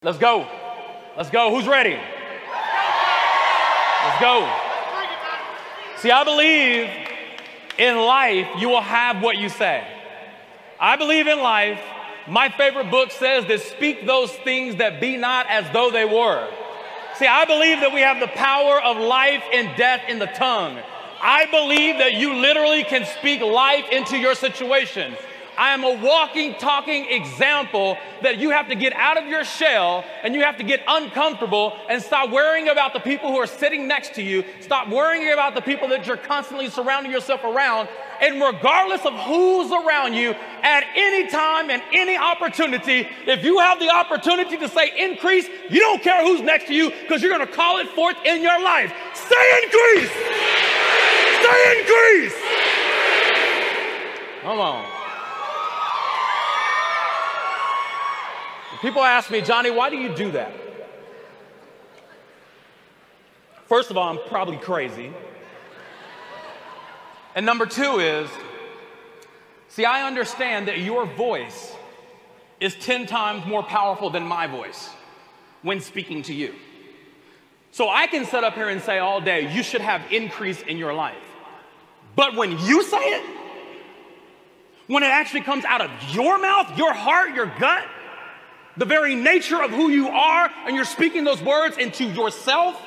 Let's go. Let's go. Who's ready? Let's go. See, I believe in life you will have what you say. I believe in life, my favorite book says that speak those things that be not as though they were. See, I believe that we have the power of life and death in the tongue. I believe that you literally can speak life into your situation. I am a walking, talking example that you have to get out of your shell and you have to get uncomfortable and stop worrying about the people who are sitting next to you. Stop worrying about the people that you're constantly surrounding yourself around. And regardless of who's around you, at any time and any opportunity, if you have the opportunity to say increase, you don't care who's next to you because you're going to call it forth in your life. Say increase! Say increase! Come on. People ask me, Johnny, why do you do that? First of all, I'm probably crazy. And number two is, see, I understand that your voice is 10 times more powerful than my voice when speaking to you. So I can sit up here and say all day, you should have increase in your life. But when you say it, when it actually comes out of your mouth, your heart, your gut, the very nature of who you are, and you're speaking those words into yourself.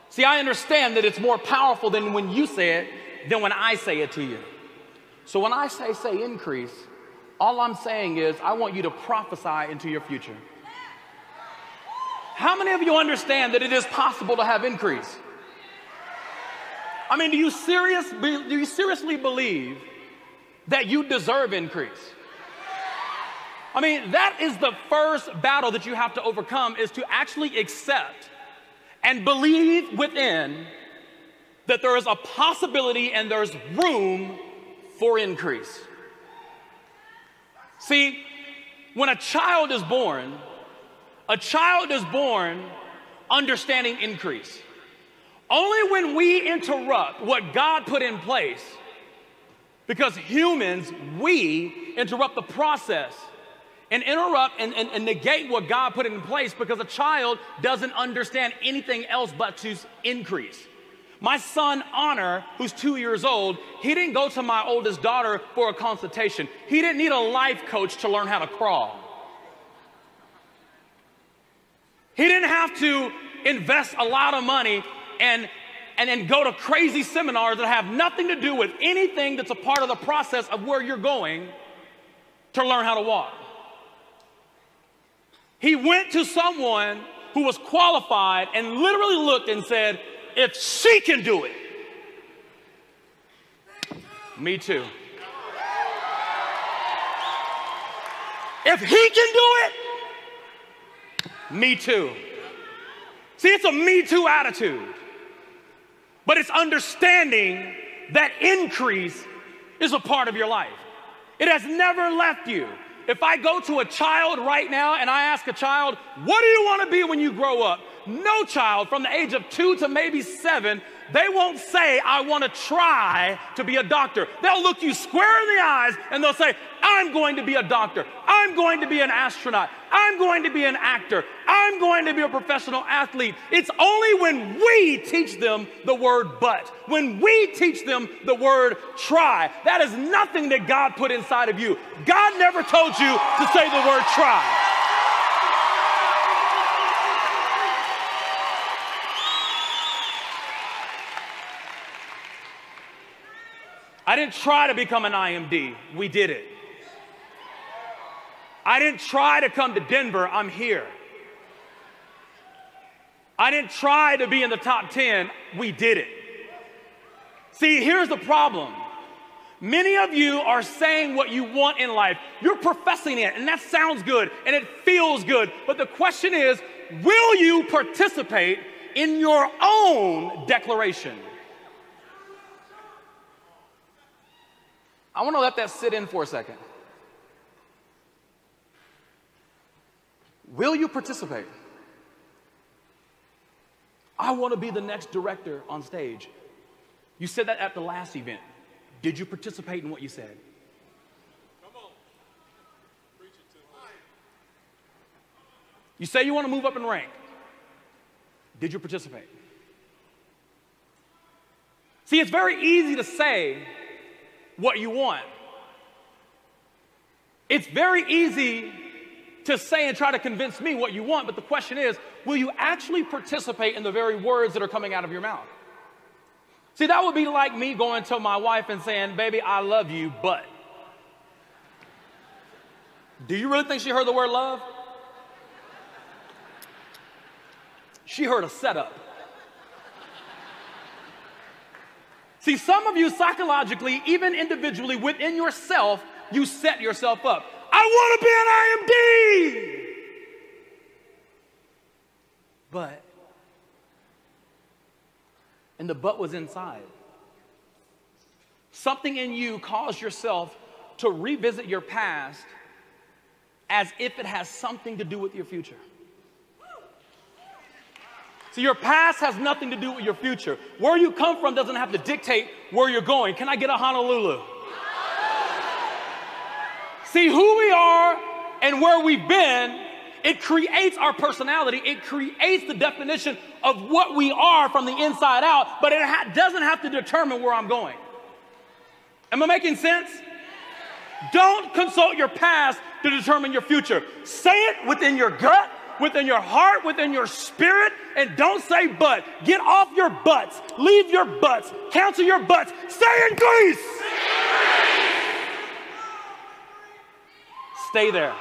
See, I understand that it's more powerful than when you say it than when I say it to you. So when I say increase, all I'm saying is I want you to prophesy into your future. How many of you understand that it is possible to have increase? I mean, do you seriously believe that you deserve increase? I mean, that is the first battle that you have to overcome, is to actually accept and believe within that there is a possibility and there's room for increase. See, when a child is born understanding increase. Only when we interrupt what God put in place, because humans, we interrupt the process and interrupt and negate what God put in place, because a child doesn't understand anything else but to increase. My son, Honor, who's 2 years old, he didn't go to my oldest daughter for a consultation. He didn't need a life coach to learn how to crawl. He didn't have to invest a lot of money and then go to crazy seminars that have nothing to do with anything that's a part of the process of where you're going to learn how to walk. He went to someone who was qualified and literally looked and said, if she can do it, me too. If he can do it, me too. See, it's a me too attitude, but it's understanding that increase is a part of your life. It has never left you. If I go to a child right now and I ask a child, what do you want to be when you grow up? No child from the age of 2 to maybe 7, they won't say, I want to try to be a doctor. They'll look you square in the eyes and they'll say, I'm going to be a doctor. I'm going to be an astronaut. I'm going to be an actor. I'm going to be a professional athlete. It's only when we teach them the word but, when we teach them the word try. That is nothing that God put inside of you. God never told you to say the word try. I didn't try to become an IMD. We did it. I didn't try to come to Denver. I'm here. I didn't try to be in the top 10. We did it. See, here's the problem. Many of you are saying what you want in life. You're professing it, and that sounds good, and it feels good. But the question is, will you participate in your own declaration? I want to let that sit in for a second. Will you participate? I want to be the next director on stage. You said that at the last event. Did you participate in what you said? Come on. Preach it to You say you want to move up in rank. Did you participate? See, it's very easy to say what you want. It's very easy to say and try to convince me what you want, but the question is, will you actually participate in the very words that are coming out of your mouth? See, that would be like me going to my wife and saying, baby, I love you, but. Do you really think she heard the word love? She heard a setup. See, some of you psychologically, even individually within yourself, you set yourself up. I want to be an IMD. But, and the but was inside. Something in you caused yourself to revisit your past as if it has something to do with your future. So your past has nothing to do with your future. Where you come from doesn't have to dictate where you're going. Can I get a Honolulu? See, who we are and where we've been, it creates our personality. It creates the definition of what we are from the inside out, but it doesn't have to determine where I'm going. Am I making sense? Don't consult your past to determine your future. Say it within your gut, within your heart, within your spirit, and don't say but. Get off your butts. Leave your butts. Cancel your butts. Stay in Greece. Stay there.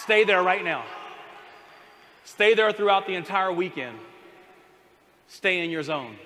Stay there right now. Stay there throughout the entire weekend. Stay in your zone.